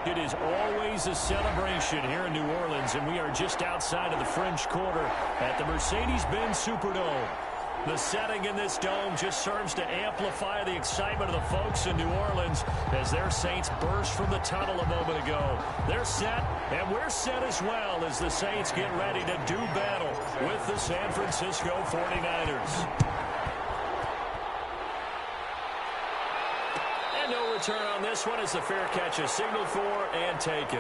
It is always a celebration here in New Orleans, and we are just outside of the French Quarter at the Mercedes-Benz Superdome. The setting in this dome just serves to amplify the excitement of the folks in New Orleans as their Saints burst from the tunnel a moment ago. They're set, and we're set as well as the Saints get ready to do battle with the San Francisco 49ers. And no return on this one as the fair catch is signaled for and taken.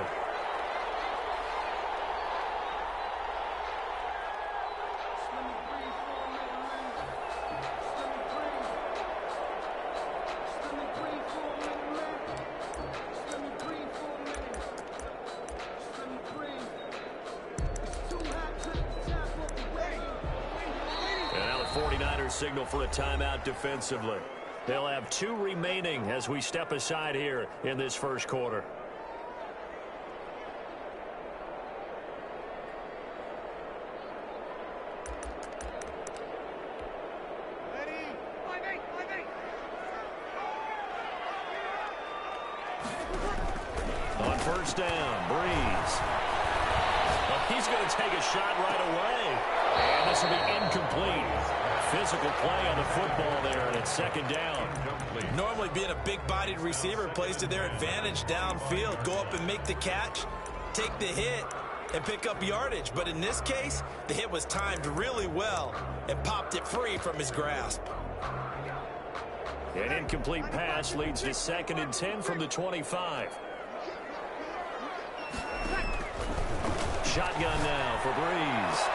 Signal for a timeout defensively. They'll have 2 remaining as we step aside here in this first quarter. On first down, Breeze. Well, he's going to take a shot right away. And this will be incomplete. Physical play on the football there, and it's second down. Normally being a big-bodied receiver plays to their advantage downfield. Go up and make the catch, take the hit, and pick up yardage. But in this case, the hit was timed really well and popped it free from his grasp. An incomplete pass leads to 2nd and 10 from the 25. Shotgun now for Breeze.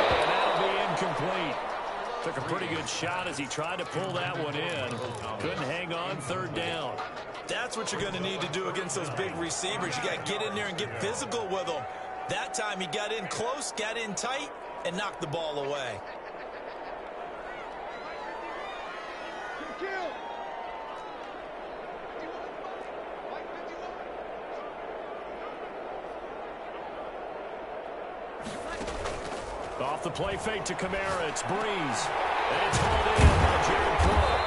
And that'll be incomplete. Took a pretty good shot as he tried to pull that one in. Couldn't hang on, 3rd down. That's what you're going to need to do against those big receivers. You got to get in there and get physical with them. That time he got in close, got in tight, and knocked the ball away. Off the play fake to Kamara, it's Breeze. And it's hauled in by Jared Cook.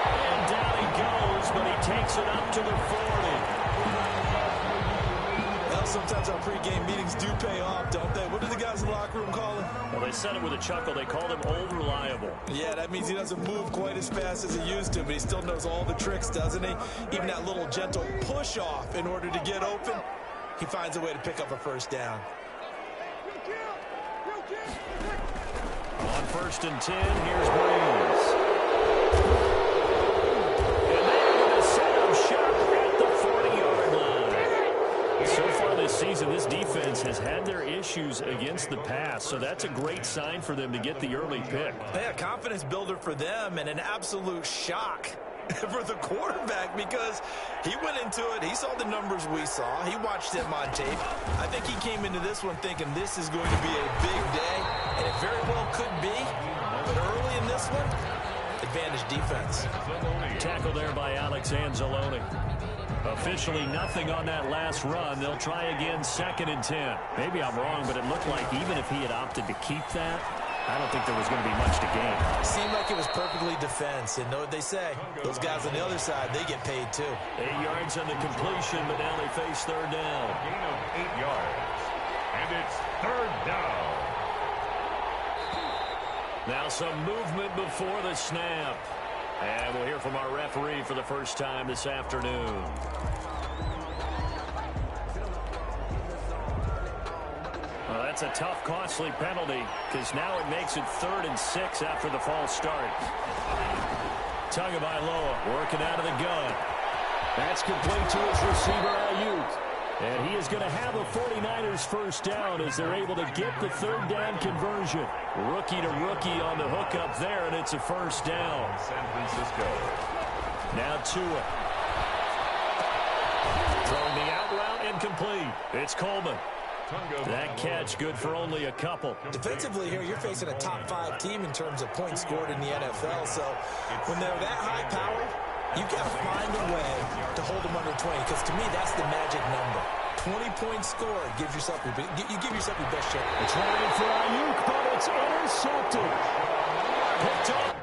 And down he goes, but he takes it up to the 40. Well, sometimes our pregame meetings do pay off, don't they? What do the guys in the locker room call him? Well, they said it with a chuckle. They called him old reliable. Yeah, that means he doesn't move quite as fast as he used to, but he still knows all the tricks, doesn't he? Even that little gentle push-off in order to get open, he finds a way to pick up a first down. On 1st and 10, here's Breeze. And they're going to set up shop at the 40-yard line. So far this season, this defense has had their issues against the pass, so that's a great sign for them to get the early pick. Yeah, confidence builder for them and an absolute shock for the quarterback because he went into it. He saw the numbers we saw. He watched them on tape. I think he came into this one thinking this is going to be a big day, and it very well could be. But early in this one, advantage defense. Tackle there by Alex Anzalone. Officially nothing on that last run. They'll try again 2nd and 10. Maybe I'm wrong, but it looked like even if he had opted to keep that, I don't think there was going to be much to gain. Seemed like it was perfectly defense. And know what they say? Those guys on the other side, they get paid too. 8 yards on the completion, but now they face 3rd down. Gain of 8 yards. And it's 3rd down. Now some movement before the snap. And we'll hear from our referee for the first time this afternoon. Well, that's a tough, costly penalty because now it makes it 3rd and 6 after the false start. Tagovailoa working out of the gun. That's complete to his receiver, Ayuk. And he is going to have a 49ers first down as they're able to get the 3rd down conversion. Rookie to rookie on the hook up there, and it's a first down. San Francisco. Now Tua. Throwing the out route incomplete. It's Coleman. That catch good for only a couple. Defensively here, you're facing a top 5 team in terms of points scored in the NFL. So when they're that high powered, you got to find a way to hold them under 20, because to me, that's the magic number. 20 points scored gives yourself you give yourself your best shot. It's running for Ayuk, but it's intercepted. Picked up.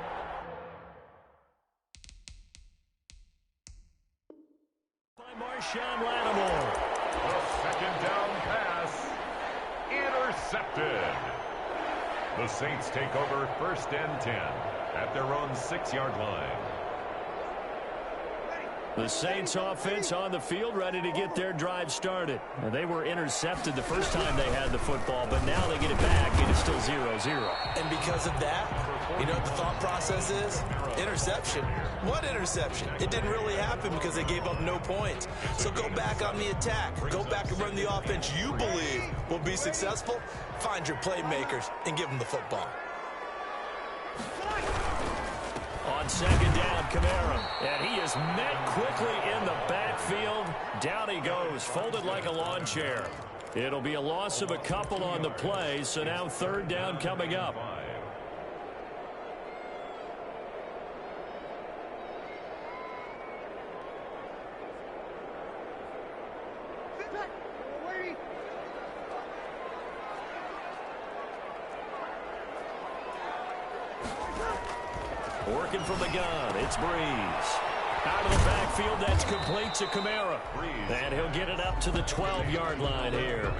By Marshawn Lattimore. The second down pass intercepted. The Saints take over 1st and 10 at their own 6-yard line. The Saints offense on the field, ready to get their drive started. They were intercepted the first time they had the football, but now they get it back, and it's still 0-0. And because of that, you know what the thought process is? Interception. What interception? It didn't really happen because they gave up no points. So go back on the attack. Go back and run the offense you believe will be successful. Find your playmakers and give them the football. On second down, Kamara. And he is met quickly in the backfield. Down he goes, folded like a lawn chair. It'll be a loss of a couple on the play, so now 3rd down coming up. Working from the gun, it's Breeze. Out of the backfield, that's complete to Kamara. And he'll get it up to the 12-yard line here.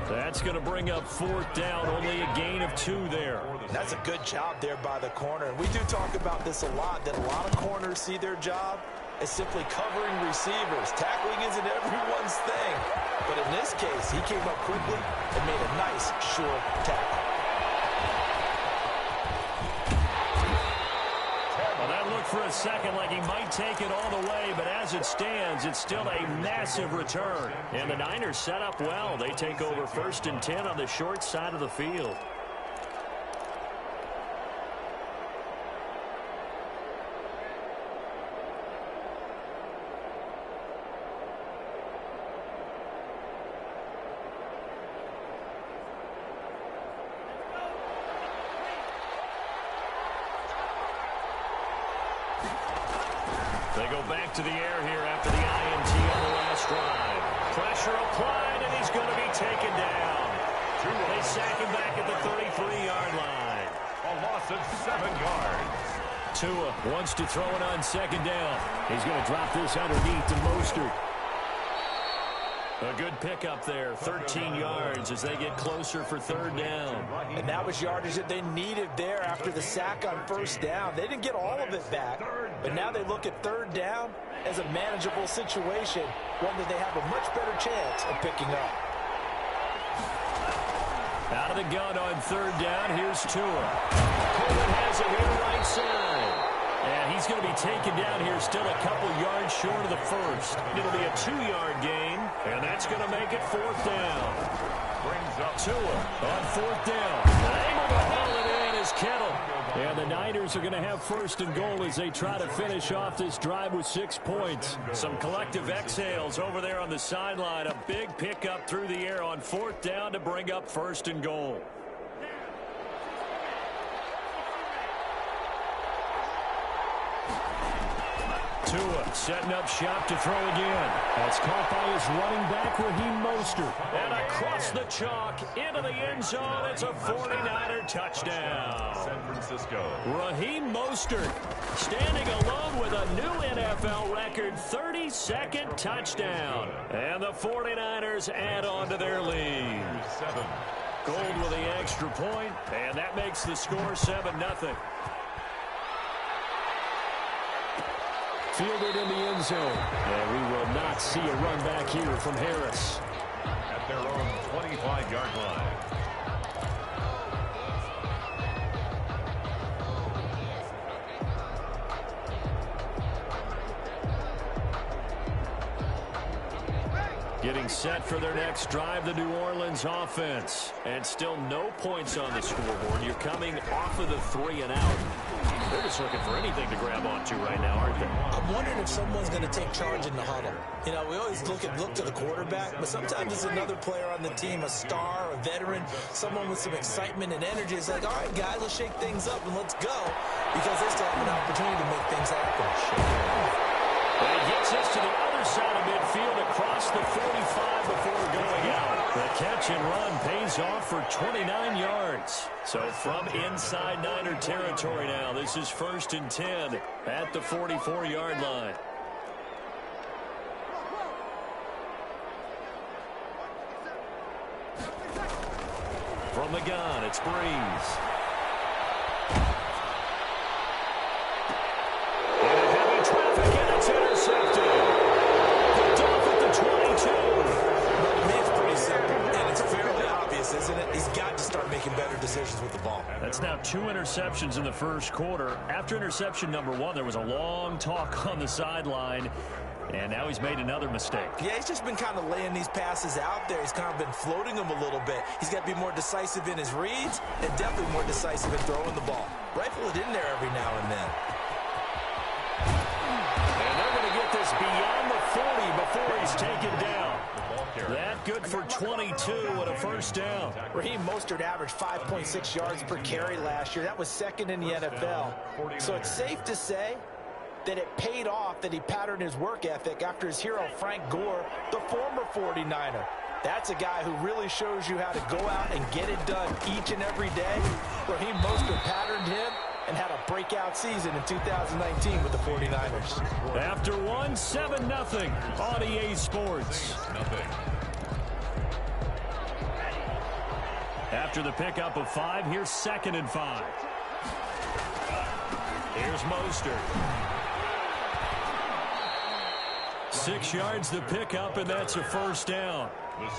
That's going to bring up 4th down, only a gain of 2 there. That's a good job there by the corner. And we do talk about this a lot, that a lot of corners see their job as simply covering receivers. Tackling isn't everyone's thing. But in this case, he came up quickly and made a nice, short tackle. For a second like he might take it all the way, but as it stands, it's still a massive return. And the Niners set up well. They take over 1st and 10 on the short side of the field. They go back to the air here after the INT on the last drive. Pressure applied, and he's going to be taken down. They sack him back at the 33-yard line. A loss of 7 yards. Tua wants to throw it on 2nd down. He's going to drop this underneath to Mostert. A good pickup there, 13 yards as they get closer for 3rd down. And that was yardage that they needed there after the sack on 1st down. They didn't get all of it back, but now they look at 3rd down as a manageable situation, one that they have a much better chance of picking up. Out of the gun on 3rd down, here's Tua. Coleman has it here right side. And he's going to be taken down here still a couple yards short of the 1st. It'll be a 2-yard gain, and that's going to make it 4th down. Brings up Tua on 4th down. Able to haul it in is Kittle. And the Niners are going to have 1st and goal as they try to finish off this drive with 6 points. Some collective exhales over there on the sideline. A big pickup through the air on 4th down to bring up 1st and goal. Tua setting up shop to throw again. That's caught by his running back, Raheem Mostert. And across the chalk into the end zone. It's a 49er touchdown. San Francisco. Raheem Mostert standing alone with a new NFL record 32nd touchdown. And the 49ers add on to their lead. 7. Gold with the extra point, and that makes the score 7-0. Fielded in the end zone. And we will not see a run back here from Harris. At their own 25-yard line. Getting set for their next drive, the New Orleans offense. And still no points on the scoreboard. You're coming off of the 3 and out. They're just looking for anything to grab onto right now, aren't they? I'm wondering if someone's going to take charge in the huddle. You know, we always look to the quarterback, but sometimes it's another player on the team, a star, a veteran, someone with some excitement and energy. It's like, all right, guys, let's shake things up and let's go, because they still have an opportunity to make things happen. And he gets us to the other side of midfield across the 45 before going out. The catch and run pays off for 29 yards. So from inside Niner territory now, this is 1st and 10 at the 44-yard line. From the gun, it's Breeze. Into heavy traffic, and it's intercepted. Picked off at the 22. Well, to me, it's pretty simple, and it's fairly obvious, isn't it? He's got to start making better decisions with the ball. That's now 2 interceptions in the first quarter. After interception number 1, there was a long talk on the sideline. And now he's made another mistake. Yeah, he's just been kind of laying these passes out there. He's kind of been floating them a little bit. He's got to be more decisive in his reads and definitely more decisive in throwing the ball. Rifle it in there every now and then. And they're going to get this beyond the 40 before he's taken down. That good for 22 and a first down. Raheem Mostert averaged 5.6 yards per carry last year. That was second in the NFL. So it's safe to say that it paid off that he patterned his work ethic after his hero Frank Gore, the former 49er. That's a guy who really shows you how to go out and get it done each and every day. Raheem Mostert patterned him and had a breakout season in 2019 with the 49ers. After 1, 7-0 on EA Sports. After the pickup of 5, here's 2nd and 5. Here's Mostert. 6 yards the pickup, and that's a first down.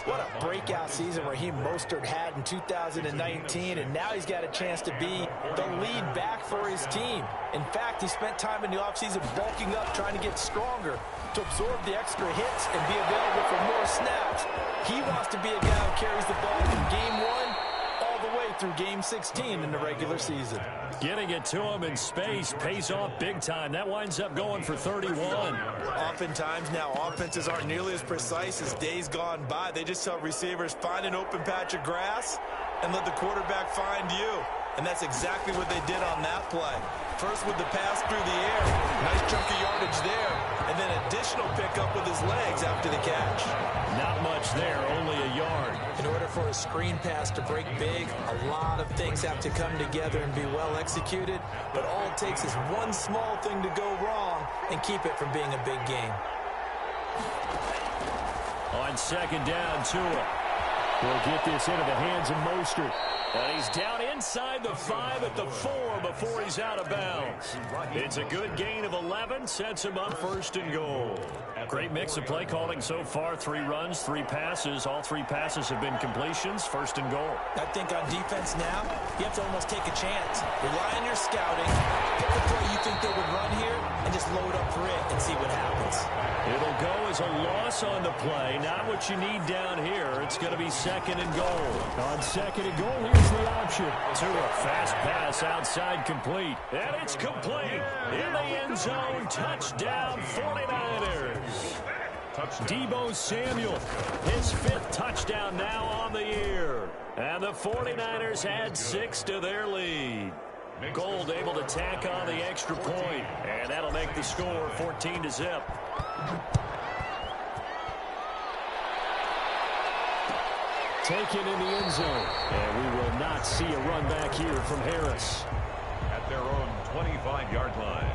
What a breakout season Raheem Mostert had in 2019, and now he's got a chance to be the lead back for his team. In fact, he spent time in the offseason bulking up, trying to get stronger, to absorb the extra hits and be available for more snaps. He wants to be a guy who carries the ball from game 1 all the way through game 16 in the regular season. Getting it to him in space pays off big time. That winds up going for 31. Oftentimes now, offenses aren't nearly as precise as days gone by. They just tell receivers, find an open patch of grass and let the quarterback find you. And that's exactly what they did on that play. First with the pass through the air. Nice chunk of yardage there. And then additional pickup with his legs after the catch. Not much there, only a yard. In order for a screen pass to break big, a lot of things have to come together and be well executed. But all it takes is one small thing to go wrong and keep it from being a big game. On 2nd down, Tua will get this into the hands of Mostert. And he's down inside the 5 at the 4 before he's out of bounds. It's a good gain of 11, sets him up 1st and goal. Great mix of play calling so far. 3 runs, 3 passes. All 3 passes have been completions. 1st and goal. I think on defense now, you have to almost take a chance. Rely on your scouting. Pick the play you think they would run here and just load up for it and see what happens. It'll go as a loss on the play. Not what you need down here. It's going to be 2nd and goal. On 2nd and goal, here's the option. Tua, fast pass outside, complete. And it's complete. In the end zone, touchdown 49ers. Deebo Samuel, his 5th touchdown now on the year. And the 49ers add 6 to their lead. Gold able to tack on the extra point, and that'll make the score 14-0. Taken in the end zone, and we will not see a run back here from Harris. At their own 25-yard line.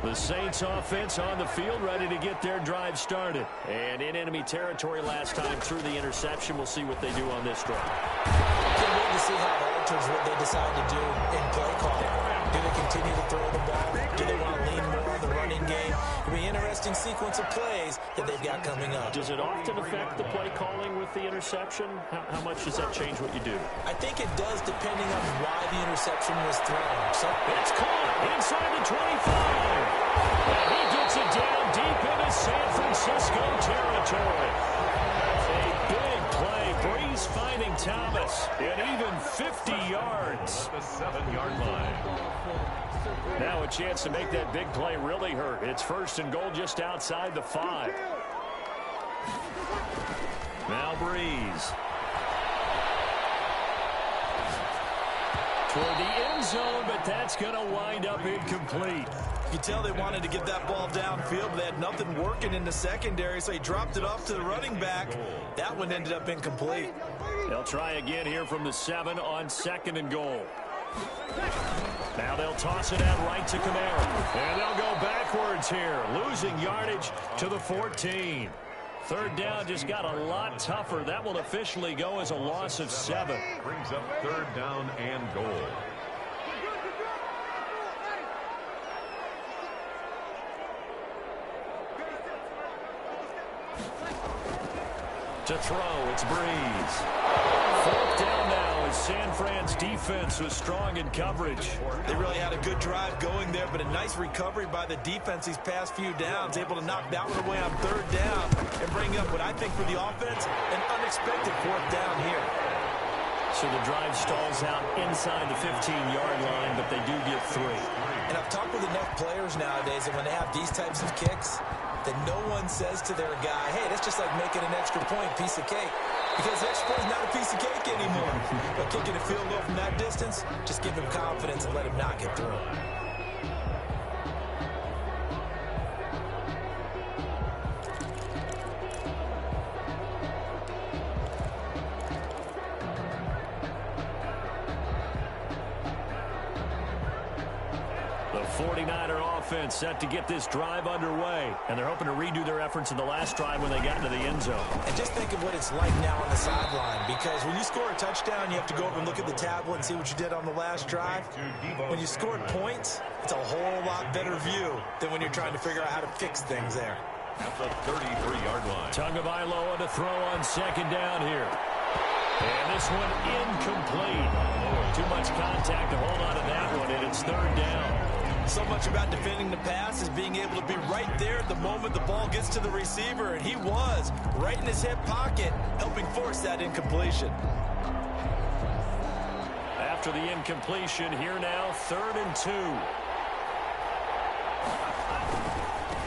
The Saints offense on the field, ready to get their drive started. And in enemy territory last time through the interception. We'll see what they do on this drive. Can't wait to see how it alters what they decide to do in play calling. Do they continue to throw the ball? Do they want to lean more on the running game? It'll be an interesting sequence of plays that they've got coming up. Does it often affect the play calling with the interception? How much does that change what you do? I think it does, depending on why the interception was thrown. So it's caught inside the 25. And he gets it down deep into San Francisco territory. A big play. Breeze finding Thomas. And even 50 yards. The 7-yard line. Now a chance to make that big play really hurt. It's 1st and goal just outside the 5. Now Breeze. Toward the end zone, but that's going to wind up incomplete. You can tell they wanted to get that ball downfield, but they had nothing working in the secondary, so he dropped it off to the running back. That one ended up incomplete. They'll try again here from the 7 on 2nd and goal. Now they'll toss it out right to Kamara. And they'll go backwards here, losing yardage to the 14. Third down just got a lot tougher. That will officially go as a loss of 7. Brings up third down and goal. To throw, it's Breeze. Fourth down now as San Fran's defense was strong in coverage. They really had a good drive going there, but a nice recovery by the defense these past few downs, able to knock that one away on third down and bring up what I think for the offense, an unexpected fourth down here. So the drive stalls out inside the 15-yard line, but they do get 3. And I've talked with enough players nowadays, and when they have these types of kicks, that no one says to their guy, hey, that's just like making an extra point, piece of cake. Because the extra point is not a piece of cake anymore. But kicking a field goal from that distance, just give him confidence and let him knock it through. The 49er offense set to get this drive underway. And they're hoping to redo their efforts in the last drive when they got into the end zone. And just think of what it's like now on the sideline. Because when you score a touchdown, you have to go over and look at the tablet and see what you did on the last drive. When you scored points, it's a whole lot better view than when you're trying to figure out how to fix things there. At the 33-yard line. Tagovailoa to throw on second down here. And this one incomplete. Too much contact to hold on to that one, and it's third down. So much about defending the pass is being able to be right there at the moment the ball gets to the receiver, and he was right in his hip pocket, helping force that incompletion. After the incompletion, here now, 3rd and 2.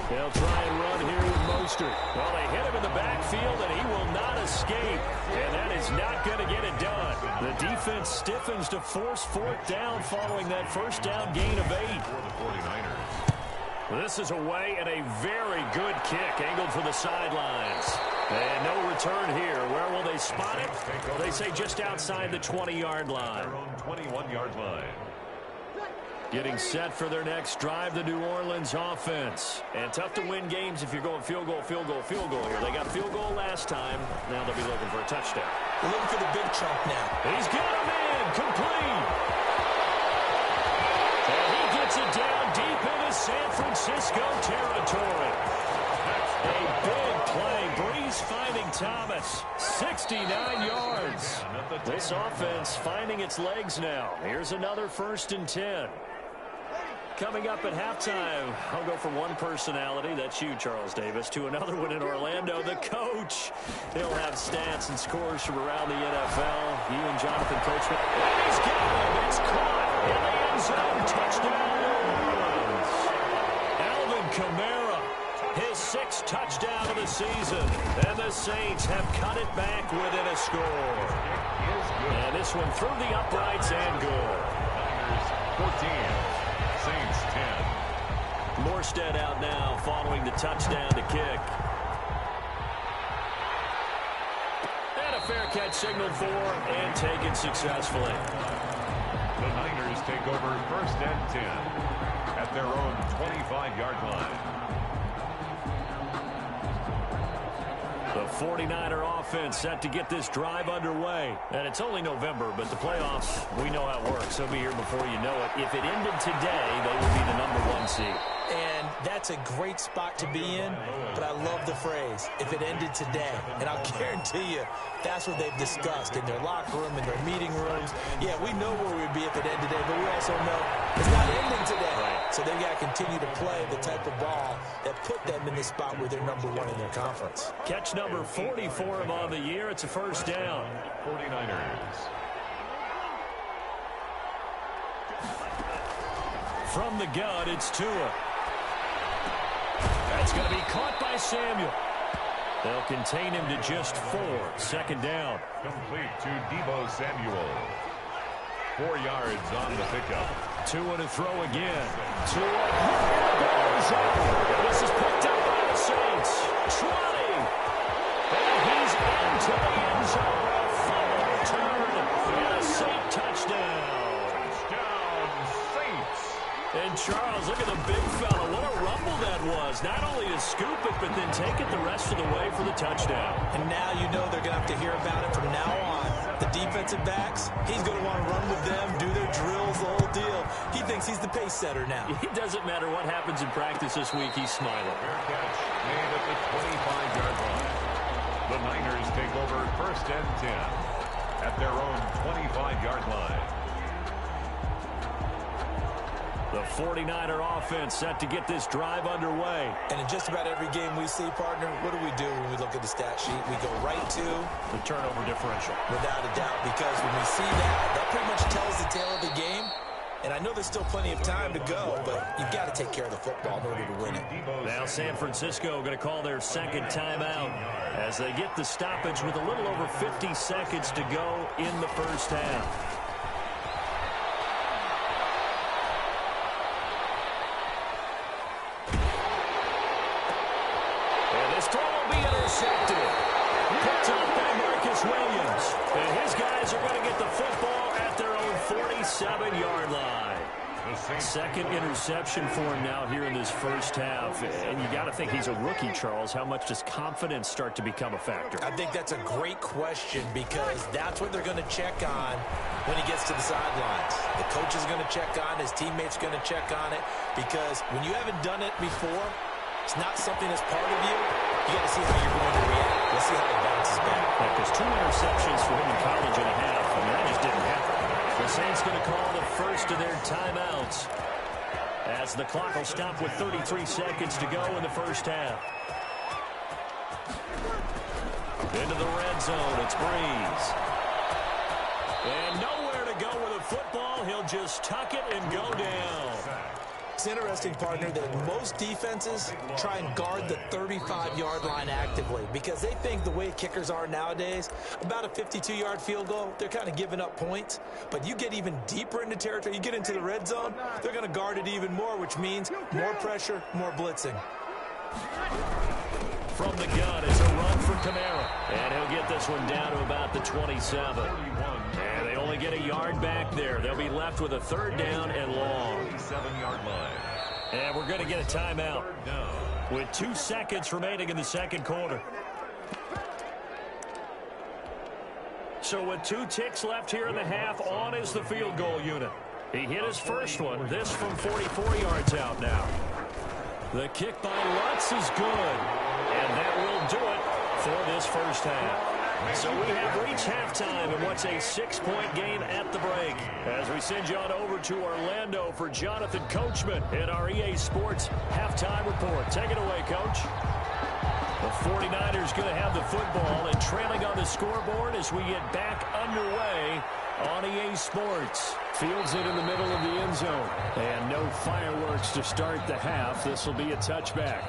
They'll try and run here with Mostert. Well, they hit him in the backfield, and he will not escape. And that is not going to get it done. The defense stiffens to force 4th down following that first down gain of 8. For the 49ers. This is away and a very good kick angled for the sidelines. And no return here. Where will they spot it? They say just outside the 20-yard line. Their own 21-yard line. Getting set for their next drive, the New Orleans offense. And tough to win games if you're going field goal, field goal, field goal here. They got field goal last time. Now they'll be looking for a touchdown. We're looking for the big chunk now. He's got him in. Complete. And he gets it down deep into San Francisco territory. A big play. Breeze finding Thomas. 69 yards. This offense finding its legs now. Here's another 1st and 10. Coming up at halftime, I'll go from one personality, that's you, Charles Davis, to another one in Orlando, the coach. He'll have stats and scores from around the NFL. You and Jonathan Coachman. And he's got it. It's caught in the end zone. Touchdown, New Orleans. Alvin Kamara, his 6th touchdown of the season. And the Saints have cut it back within a score. And this one through the uprights and good. Niners 14. Saints 10. Morstead out now following the touchdown to kick. And a fair catch signaled for and taken successfully. The Niners take over 1st and 10 at their own 25-yard line. The 49er offense set to get this drive underway. And it's only November, but the playoffs, we know how it works. They'll be here before you know it. If it ended today, they would be the #1 seed. And that's a great spot to be in, but I love the phrase, if it ended today. And I'll guarantee you, that's what they've discussed in their locker room, in their meeting rooms. Yeah, we know where we'd be if it ended today, but we also know it's not ending today. So they've got to continue to play the type of ball that put them in the spot where they're #1 in their conference. Catch number 40 for him on the year. It's a 1st down. 49ers. From the gun, it's Tua. That's going to be caught by Samuel. They'll contain him to just 4. 2nd down. Complete to Deebo Samuel. 4 yards on the pickup. Tua to throw again. Tua goes up. This is picked up by the Saints. 20. And he's into the end zone. A fumble return. And a Saint touchdown. Touchdown, Saints. And Charles, look at the big fella. What a rumble that was, not only to scoop it, but then take it the rest of the way for the touchdown. And now you know they're going to have to hear about it from now on. The defensive backs, he's going to want to run with them, do their drills, the whole deal. He thinks he's the pace setter now. It doesn't matter what happens in practice this week, he's smiling. Fair catch made at the 25-yard line. The Niners take over 1st and 10 at their own 25-yard line. The 49er offense set to get this drive underway. And in just about every game we see, partner, what do we do when we look at the stat sheet? We go right to the turnover differential. Without a doubt, because when we see that pretty much tells the tale of the game. And I know there's still plenty of time to go, but you've got to take care of the football in order to win it. Now San Francisco going to call their second timeout as they get the stoppage with a little over 50 seconds to go in the first half. And this throw will be intercepted. Picked up by Marcus Williams. And his guys are going to get the football at their own 47-yard line. Second interception for him now here in this first half. And you got to think he's a rookie, Charles. How much does confidence start to become a factor? I think that's a great question because that's what they're going to check on when he gets to the sidelines. The coach is going to check on it. His teammates are going to check on it because when you haven't done it before, it's not something that's part of you. You got to see how you're going to react. Let's see how he bounces back. Because 2 interceptions for him in college and a half. I mean, that just didn't happen. The Saints going to call the first of their timeouts as the clock will stop with 33 seconds to go in the first half. Into the red zone, it's Breeze. And nowhere to go with the football. He'll just tuck it and go down. It's interesting, partner, that most defenses try and guard the 35-yard line actively because they think the way kickers are nowadays, about a 52-yard field goal, they're kind of giving up points. But you get even deeper into territory, you get into the red zone, they're going to guard it even more, which means more pressure, more blitzing. From the gun, it's a run for Kamara. And he'll get this one down to about the 27. And they only get a yard back there. They'll be left with a third down and long. 7-yard line. And we're going to get a timeout with 2 seconds remaining in the second quarter. So with 2 ticks left here in the half, on is the field goal unit. He hit his first one. This from 44 yards out now. The kick by Lutz is good. And that will do it for this first half. So we have reached halftime in what's a 6-point game at the break. As we send you on over to Orlando for Jonathan Coachman in our EA Sports halftime report. Take it away, Coach. The 49ers going to have the football and trailing on the scoreboard as we get back underway on EA Sports. Fields it in the middle of the end zone. And no fireworks to start the half. This will be a touchback.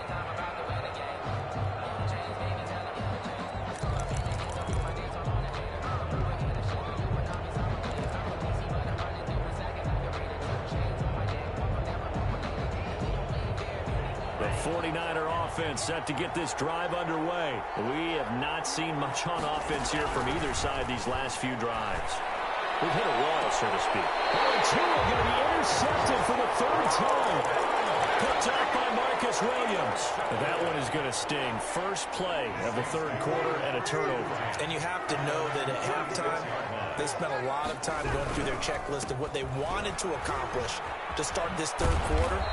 The 49er offense set to get this drive underway. We have not seen much on offense here from either side these last few drives. We've hit a wall, so to speak. And Tua going to be intercepted for the 3rd time. Picked up by Marcus Williams. That one is going to sting. First play of the 3rd quarter and a turnover. And you have to know that at halftime, they spent a lot of time going through their checklist of what they wanted to accomplish to start this 3rd quarter.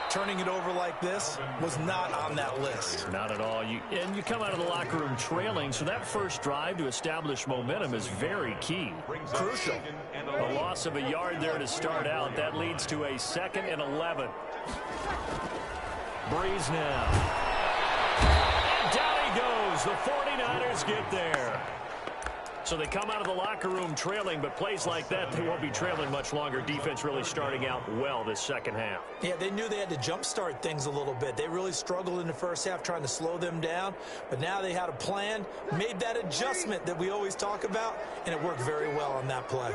Turning it over like this was not on that list. Not at all. You come out of the locker room trailing, so that first drive to establish momentum is very key. Crucial. A loss of a yard there to start out. That leads to a 2nd and 11. Breeze now. And down he goes. The 49ers get there. So they come out of the locker room trailing, but plays like that, they won't be trailing much longer. Defense really starting out well this second half. Yeah, they knew they had to jumpstart things a little bit. They really struggled in the first half trying to slow them down, but now they had a plan, made that adjustment that we always talk about, and it worked very well on that play.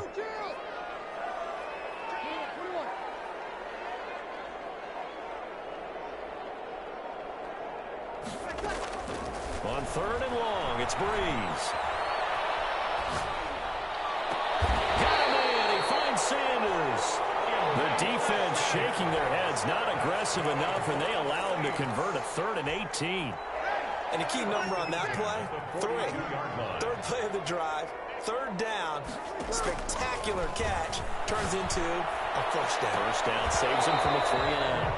On 3rd and long, it's Breeze. Got him in. He finds Sanders. The defense shaking their heads, not aggressive enough, and they allow them to convert a 3rd and 18. And the key number on that play, 3. Third play of the drive, 3rd down, spectacular catch, turns into a 1st down. 1st down saves him from a 3-and-out.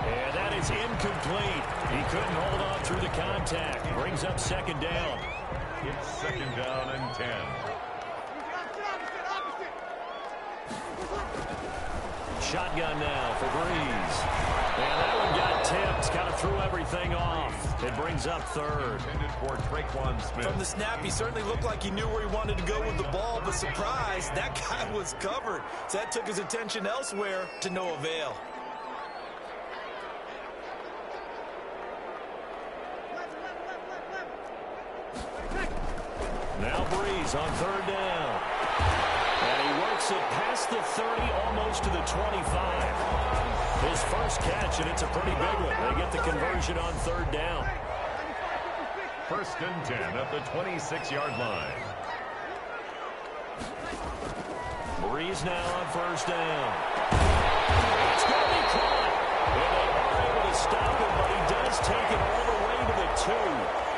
And that is incomplete. He couldn't hold on through the contact. Brings up 2nd down. It's 2nd down and 10. Shotgun now for Breeze. And that one got tipped. Kind of threw everything off. It brings up 3rd. From the snap, he certainly looked like he knew where he wanted to go with the ball, but surprise, that guy was covered. So that took his attention elsewhere to no avail. Now Breeze on 3rd down. And he works it past the 30, almost to the 25. His first catch, and it's a pretty big one. They get the conversion on 3rd down. 1st and 10 at the 26-yard line. Breeze now on 1st down. It's going to be caught. And they are able to stop him, but he does take it all the way to the 2.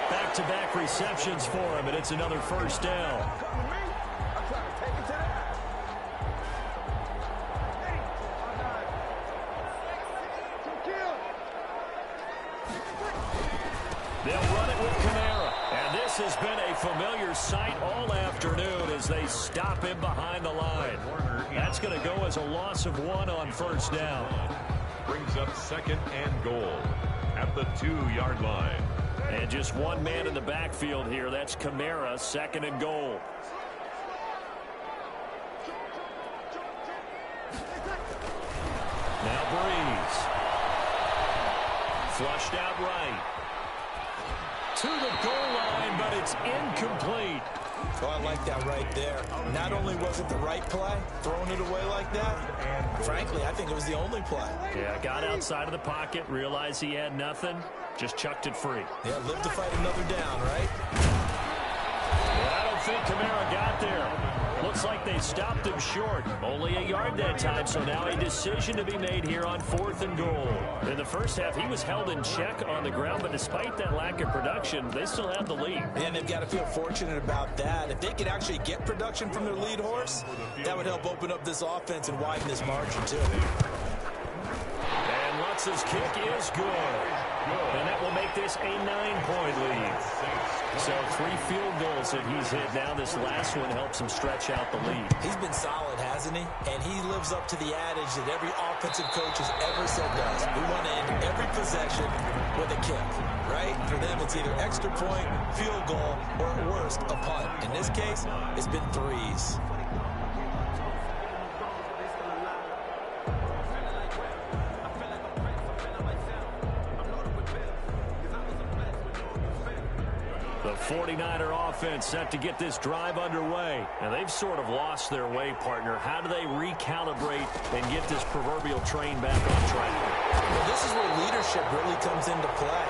Back-to-back receptions for him, and it's another 1st down. They'll run it with Kamara. And this has been a familiar sight all afternoon as they stop him behind the line. That's going to go as a loss of 1 on 1st down. Brings up 2nd and goal at the 2-yard line. And just one man in the backfield here. That's Kamara, 2nd and goal. Now Breeze. Flushed out right. To the goal line, but it's incomplete. Oh, I like that right there. Not only was it the right play, throwing it away like that, frankly, I think it was the only play. Yeah, got outside of the pocket, realized he had nothing, just chucked it free. Yeah, live to fight another down, right? Yeah, I don't think Kamara got there. Looks like they stopped him short. Only a yard that time, so now a decision to be made here on 4th and goal. In the first half, he was held in check on the ground, but despite that lack of production, they still have the lead. And they've got to feel fortunate about that. If they could actually get production from their lead horse, that would help open up this offense and widen this margin, too. And Lutz's kick is good. And that will make this a 9-point lead. So 3 field goals that he's hit now. This last one helps him stretch out the lead. He's been solid, hasn't he? And he lives up to the adage that every offensive coach has ever said does. We want to end every possession with a kick, right? For them, it's either extra point, field goal, or at worst, a punt. In this case, it's been 3s. The 49er offense set to get this drive underway. And they've sort of lost their way, partner. How do they recalibrate and get this proverbial train back on track? Well, this is where leadership really comes into play.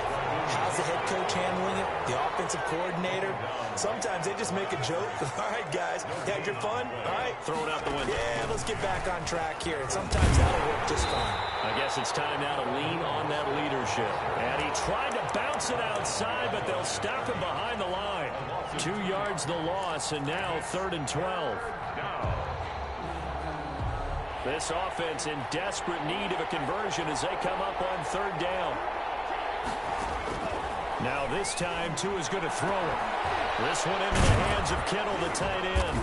How's the head coach handling it? The offensive coordinator? Sometimes they just make a joke. All right, guys, had your fun? All right. Throw it out the window. Yeah, let's get back on track here. And sometimes that'll work just fine. I guess it's time now to lean on that leadership. And he tried to bounce it outside, but they'll stop him behind the line. 2 yards the loss, and now 3rd and 12. This offense in desperate need of a conversion as they come up on 3rd down. Now this time, Tua is going to throw it. This one into the hands of Kittle, the tight end.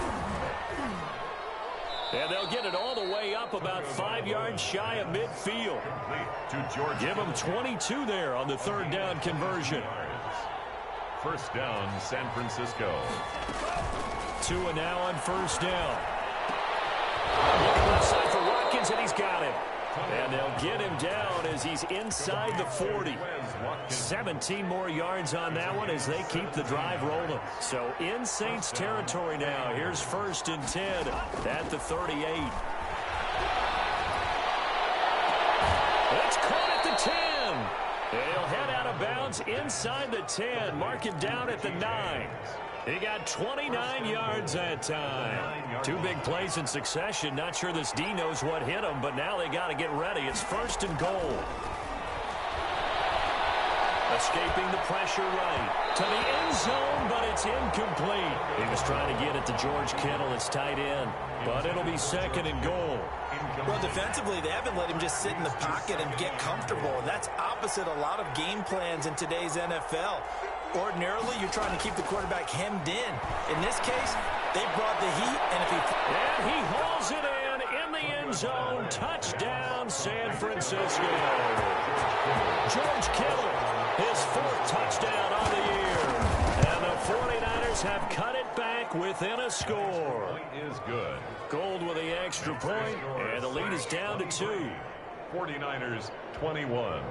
And they'll get it all the way up about 5 yards shy of midfield. Give them 22 there on the 3rd down conversion. 1st down, San Francisco. Tua now on 1st down. Looking left side for Watkins, and he's got him. And they'll get him down as he's inside the 40. 17 more yards on that one as they keep the drive rolling. So in Saints territory now. Here's 1st and 10 at the 38. It's caught at the 10. They'll head out of bounds inside the 10. Mark him down at the 9. He got 29 yards that time. Two big plays in succession. Not sure this D knows what hit him, but now they got to get ready. It's 1st and goal. Escaping the pressure right to the end zone, but it's incomplete. He was trying to get it to George Kittle, its tight end, but it'll be 2nd and goal. Well, defensively, they haven't let him just sit in the pocket and get comfortable. And that's opposite a lot of game plans in today's NFL. Ordinarily, you're trying to keep the quarterback hemmed in. In this case, they brought the heat, and he hauls it in the end zone. Touchdown, San Francisco. George Kittle, his 4th touchdown on the year. And the 49ers have cut it back within a score. Point is good. Gold with the extra point, and the lead is down to 2. 49ers 21.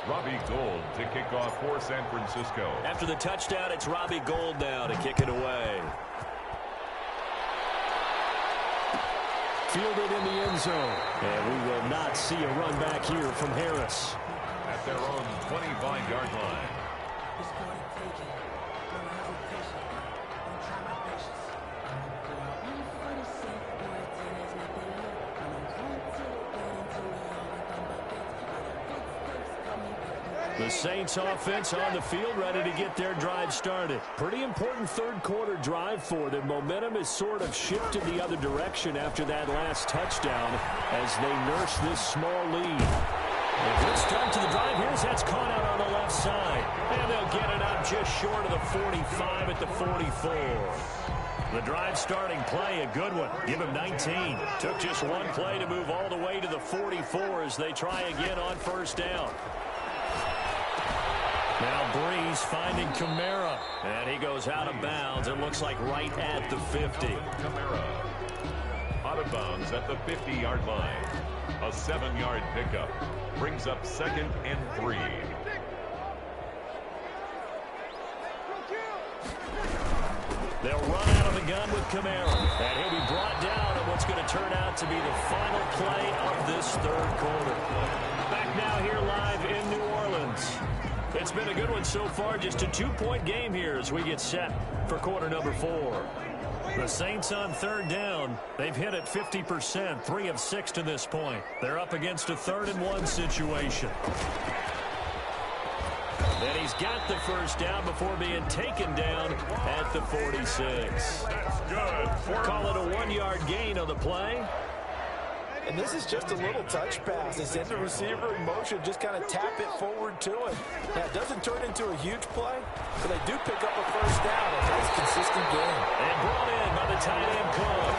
Robbie Gould to kick off for San Francisco. After the touchdown, it's Robbie Gould now to kick it away. Fielded in the end zone. And we will not see a run back here from Harris. At their own 25-yard line. The Saints offense on the field, ready to get their drive started. Pretty important 3rd quarter drive for them. Momentum has sort of shifted the other direction after that last touchdown as they nurse this small lead. A good start to the drive. Here's that's caught out on the left side. And they'll get it up just short of the 45 at the 44. The drive starting play, a good one. Give him 19. Took just one play to move all the way to the 44 as they try again on 1st down. Now Breeze finding Kamara, and he goes out of bounds. It looks like right at the 50. Kamara out of bounds at the 50-yard line. A 7-yard pickup brings up 2nd and 3. They'll run out of the gun with Kamara, and he'll be brought down on what's going to turn out to be the final play of this 3rd quarter. Back now here live in New Orleans. It's been a good one so far, just a 2-point game here as we get set for quarter number 4. The Saints on 3rd down. They've hit it 50%, 3 of 6 to this point. They're up against a 3rd and 1 situation. And he's got the 1st down before being taken down at the 46. That's good. Call it a 1-yard gain on the play. And this is just a little touch pass. They send the receiver in motion, just kind of tap it forward to him. Now, it doesn't turn into a huge play, but they do pick up a 1st down. A nice, consistent game. And brought in by the tight end Cook.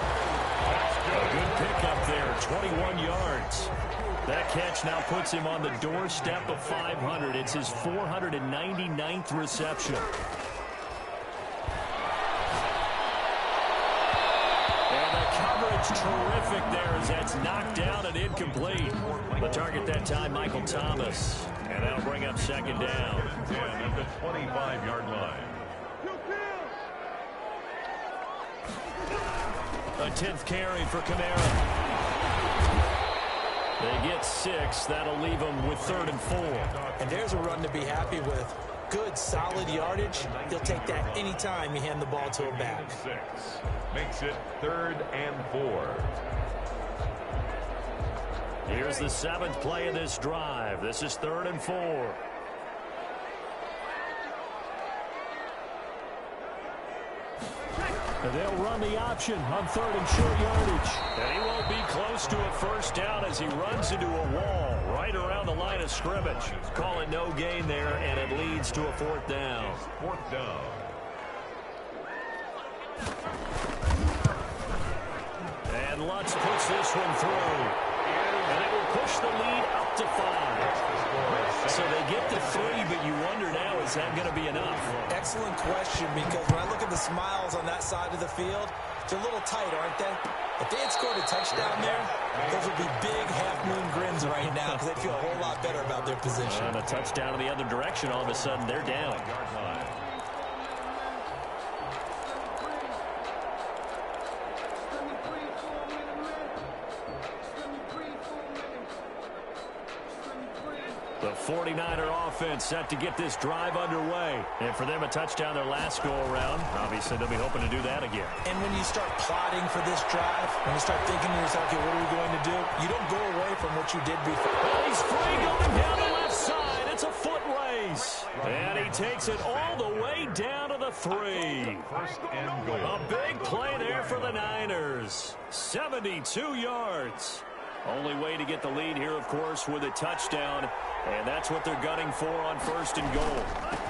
A good pickup there, 21 yards. That catch now puts him on the doorstep of 500. It's his 499th reception. Terrific there as that's knocked down and incomplete. The target that time, Michael Thomas. And that'll bring up 2nd down. 10 at the 25-yard line. A 10th carry for Kamara. They get 6. That'll leave them with 3rd and 4. And there's a run to be happy with. Good, solid yardage. He'll take that anytime you hand the ball to him back. 6 makes it 3rd and 4. Here's the 7th play of this drive. This is 3rd and 4. And they'll run the option on 3rd and short yardage. And he won't be close to a 1st down as he runs into a wall right around the line of scrimmage. Call it no gain there, and it leads to a 4th down. 4th down. And Lutz puts this one through. And it will push the lead up to 5. So they get to 3, but you wonder now, is that going to be enough? Excellent question, because when I look at the smiles on that side of the field, they're a little tight, aren't they? If they had scored a touchdown there, those would be big half-moon grins right now because they'd feel a whole lot better about their position. And a touchdown in the other direction, all of a sudden they're down. The 49er offense set to get this drive underway. And for them, a touchdown their last go-around. Obviously, they'll be hoping to do that again. And when you start plotting for this drive, when you start thinking to yourself, okay, what are we going to do? You don't go away from what you did before. Well, he's free going down the left side. It's a foot race. And he takes it all the way down to the 3. First and goal. A big play there for the Niners. 72 yards. Only way to get the lead here, of course, with a touchdown. And that's what they're gunning for on first and goal.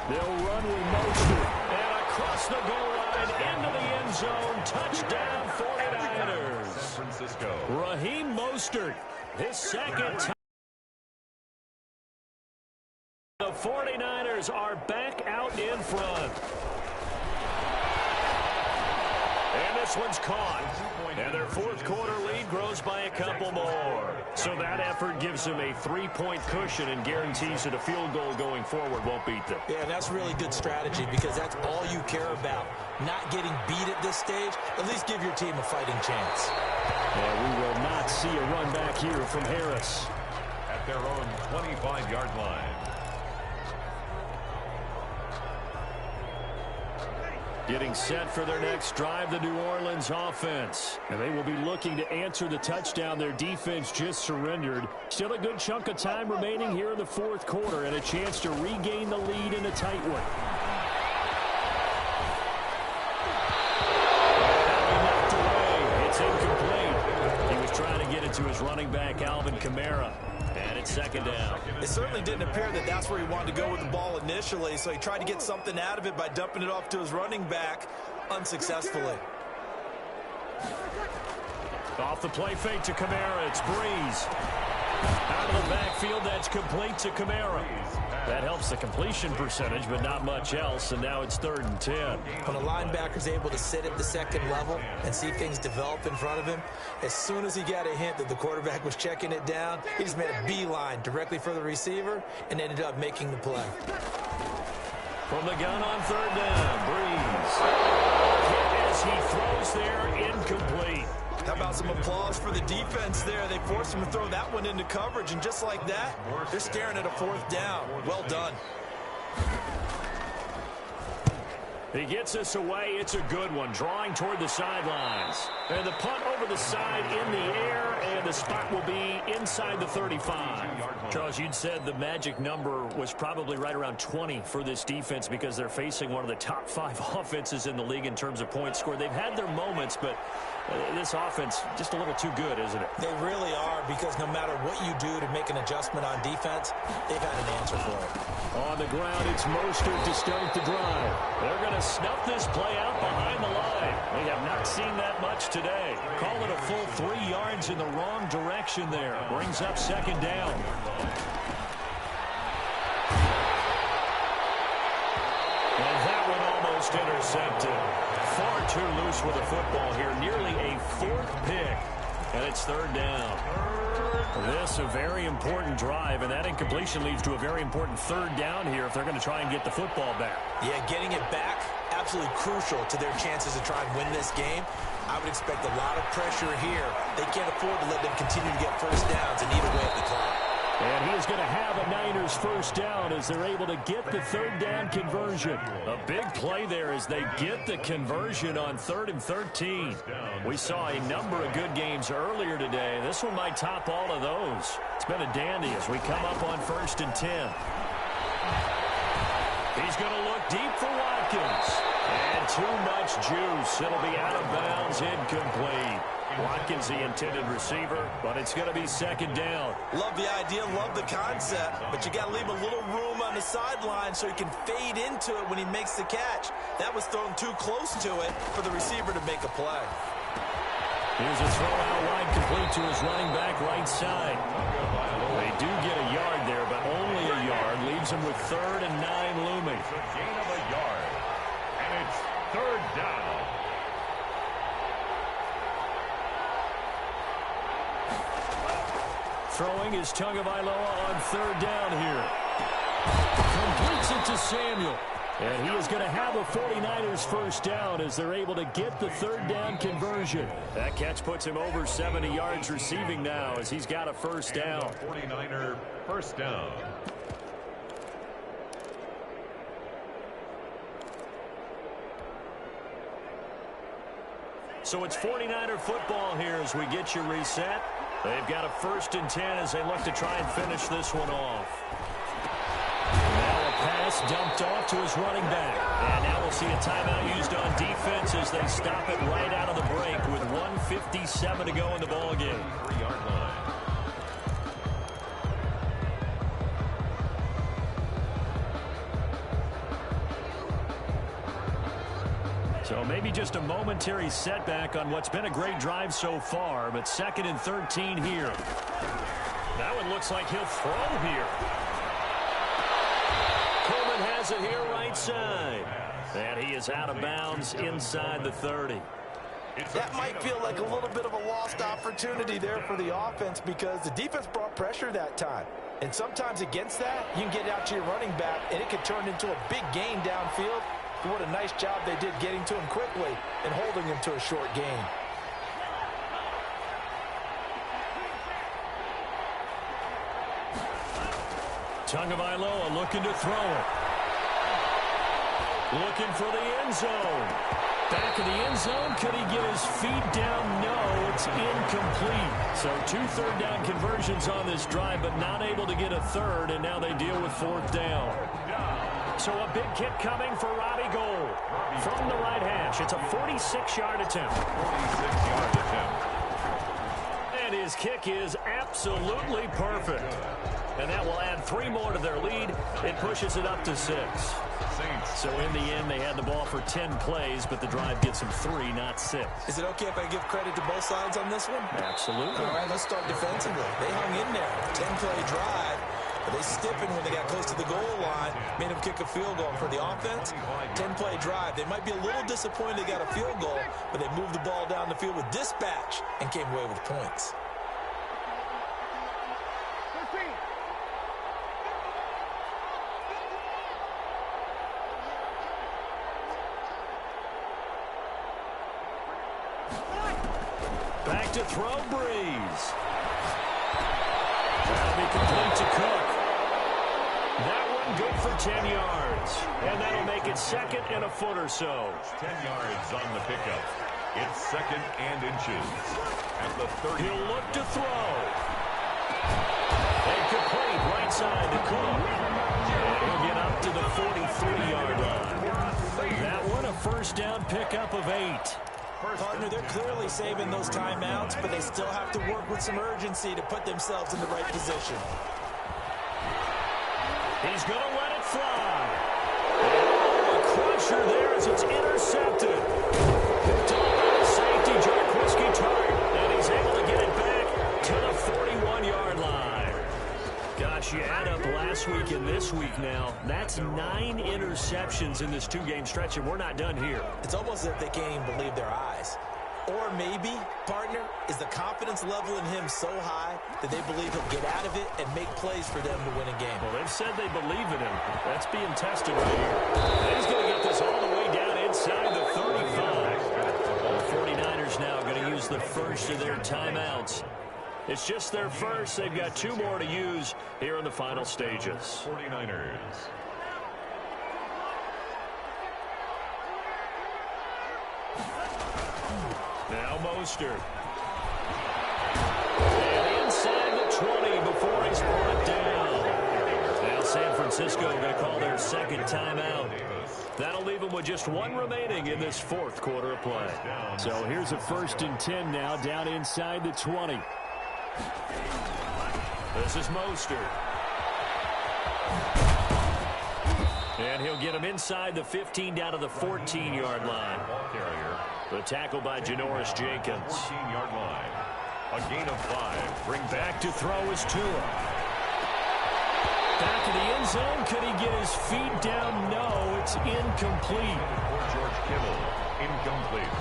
They'll run with Mostert. And across the goal line into the end zone. Touchdown 49ers. San Francisco. Raheem Mostert, his second time. The 49ers are back out in front. And this one's caught. And their fourth quarter lead grows by a couple more. So that effort gives them a 3-point cushion and guarantees that a field goal going forward won't beat them. Yeah, that's really good strategy because that's all you care about. Not getting beat at this stage. At least give your team a fighting chance. And we will not see a run back here from Harris. At their own 25-yard line. Getting set for their next drive, the New Orleans offense. And they will be looking to answer the touchdown their defense just surrendered. Still a good chunk of time remaining here in the fourth quarter and a chance to regain the lead in a tight one. Knocked away. It's incomplete. He was trying to get it to his running back, Alvin Kamara. And it's second down. It certainly didn't appear that that's where he wanted to go with the ball initially, so he tried to get something out of it by dumping it off to his running back unsuccessfully. Off the play fake to Kamara, it's Breeze. Out of the backfield, that's complete to Kamara. That helps the completion percentage, but not much else, and now it's 3rd and 10. When a linebacker's able to sit at the second level and see things develop in front of him, as soon as he got a hint that the quarterback was checking it down, he just made a beeline directly for the receiver and ended up making the play. From the gun on 3rd down, Breeze. As he throws there, incomplete. How about some applause for the defense there? They forced him to throw that one into coverage, and just like that, they're staring at a 4th down. Well done. He gets us away. It's a good one. Drawing toward the sidelines. And the punt over the side in the air, and the spot will be inside the 35. Charles, you'd said the magic number was probably right around 20 for this defense because they're facing one of the top 5 offenses in the league in terms of points scored. They've had their moments, but this offense just a little too good, isn't it? They really are, because no matter what you do to make an adjustment on defense, they've had an answer for it. On the ground, it's Mostert to start the drive. They're going to snuff this play out behind the line. We have not seen that much today. Call it a full 3 yards in the wrong direction there. Brings up second down. And that one almost intercepted. Far too loose with the football here. Nearly a 4th pick. And it's 3rd down. This a very important drive, and that incompletion leads to a very important 3rd down here if they're going to try and get the football back. Yeah, getting it back, absolutely crucial to their chances to try and win this game. I would expect a lot of pressure here. They can't afford to let them continue to get first downs and eat away at the clock. And he is going to have a Niners first down as they're able to get the 3rd down conversion. A big play there as they get the conversion on 3rd and 13. We saw a number of good games earlier today. This one might top all of those. It's been a dandy as we come up on 1st and 10. He's going to look deep for Watkins. And too much juice. It'll be out of bounds, incomplete. Watkins, the intended receiver, but it's going to be 2nd down. Love the idea, love the concept, but you got to leave a little room on the sideline so he can fade into it when he makes the catch. That was thrown too close to it for the receiver to make a play. Here's a throw out wide, complete to his running back right side. They do get a yard there, but only a yard. Leaves him with 3rd and 9 looming. It's a gain of a yard, and it's 3rd down. Throwing is Tagovailoa on 3rd down here. Completes it to Samuel. And he is going to have a 49ers first down as they're able to get the 3rd down conversion. That catch puts him over 70 yards receiving now as he's got a first down. 49er first down. So it's 49er football here as we get you reset. They've got a 1st and 10 as they look to try and finish this one off. Now a pass dumped off to his running back. And now we'll see a timeout used on defense as they stop it right out of the break with 1:57 to go in the ballgame. 3-yard line. So maybe just a momentary setback on what's been a great drive so far, but 2nd and 13 here. That one looks like he'll throw here. Coleman has it here right side. And he is out of bounds inside the 30. That might feel like a little bit of a lost opportunity there for the offense because the defense brought pressure that time. And sometimes against that, you can get out to your running back, and it could turn into a big gain downfield. What a nice job they did getting to him quickly and holding him to a short gain. Tagovailoa looking to throw it. Looking for the end zone. Back of the end zone. Could he get his feet down? No, it's incomplete. So 2 third-down conversions on this drive, but not able to get a third, and now they deal with 4th down. So a big kick coming for Robbie Gould from the right hash. It's a 46-yard attempt. 46-yard attempt. And his kick is absolutely perfect. And that will add 3 more to their lead. It pushes it up to 6. So in the end, they had the ball for 10 plays, but the drive gets them 3, not 6. Is it okay if I give credit to both sides on this one? Absolutely. All right, let's start defensively. They hung in there. 10-play drive. But they stiffened when they got close to the goal line, made them kick a field goal. And for the offense, 10-play drive. They might be a little disappointed they got a field goal, but they moved the ball down the field with dispatch and came away with points. Back to throw, Breeze. That'll be complete to Cook. That one good for 10 yards. And that'll make it 2nd and a foot or so. 10 yards on the pickup. It's 2nd and inches. At the 30. He'll look to throw. And complete right side to Cook. And he'll get up to the 43-yard line. That one a 1st down pickup of 8. Partner, they're clearly saving those timeouts, but they still have to work with some urgency to put themselves in the right position. He's going to let it fly. Oh, a crusher there as it's intercepted. Picked up by the safety, Jarquiski Tart, and he's able to get it back to the 41-yard line. Gosh, you add up last week and this week now, that's 9 interceptions in this 2-game stretch, and we're not done here. It's almost as if they can't even believe their eyes. Or maybe, partner, is the confidence level in him so high that they believe he'll get out of it and make plays for them to win a game. Well, they've said they believe in him. That's being tested right here. And he's going to get this all the way down inside the 35. The 49ers now going to use the first of their timeouts. It's just their first. They've got 2 more to use here in the final stages. 49ers. Now Mostert. And inside the 20 before he's brought down. Now San Francisco going to call their 2nd timeout. That'll leave them with just 1 remaining in this 4th quarter of play. So here's a 1st and 10 now down inside the 20. This is Mostert. And he'll get him inside the 15 down to the 14-yard line. The tackle by Janoris Jenkins. 14-yard line. A gain of 5. Bring back to throw is Tua. Back to the end zone. Could he get his feet down? No, it's incomplete. George Kittle. Incomplete.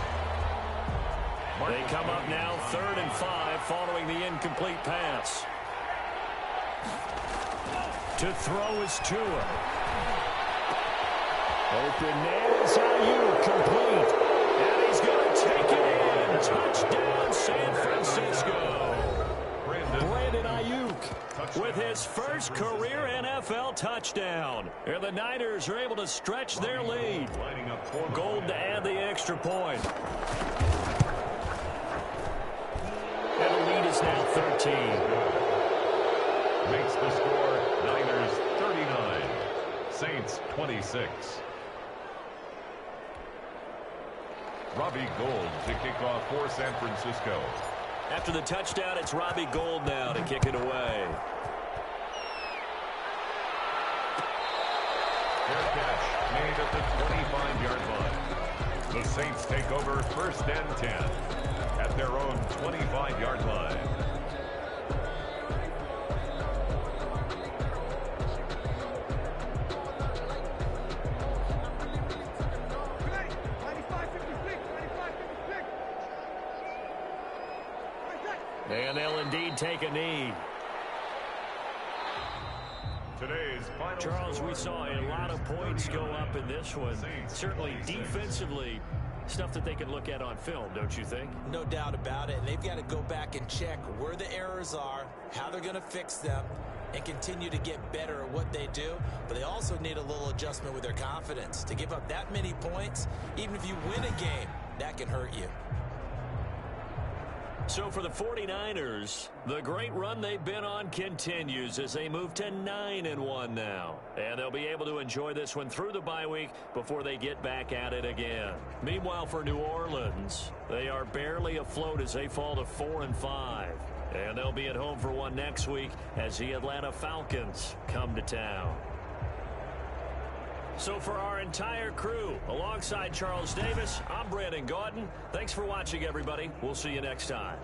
They come up now 3rd and 5 following the incomplete pass. To throw is Tua. Open man is Ayuk, complete. And he's going to take it in. Touchdown, San Francisco. Brandon Ayuk with his first career NFL touchdown. And the Niners are able to stretch their lead. Gold to add the extra point. is now 13. Makes the score Niners 39, Saints 26. Robbie Gould to kick off for San Francisco. After the touchdown, it's Robbie Gould now to kick it away. Fair catch made at the 25-yard line. The Saints take over 1st and 10 at their own 25-yard line. And they'll indeed take a knee. Today's final Charles, score, we saw a lot of points go up in this one. Certainly defensively, stuff that they can look at on film, don't you think? No doubt about it. And they've got to go back and check where the errors are, how they're going to fix them, and continue to get better at what they do. But they also need a little adjustment with their confidence. To give up that many points, even if you win a game, that can hurt you. So for the 49ers, the great run they've been on continues as they move to 9-1 now. And they'll be able to enjoy this one through the bye week before they get back at it again. Meanwhile, for New Orleans, they are barely afloat as they fall to 4-5. And they'll be at home for one next week as the Atlanta Falcons come to town. So for our entire crew, alongside Charles Davis, I'm Brandon Gaudin. Thanks for watching, everybody. We'll see you next time.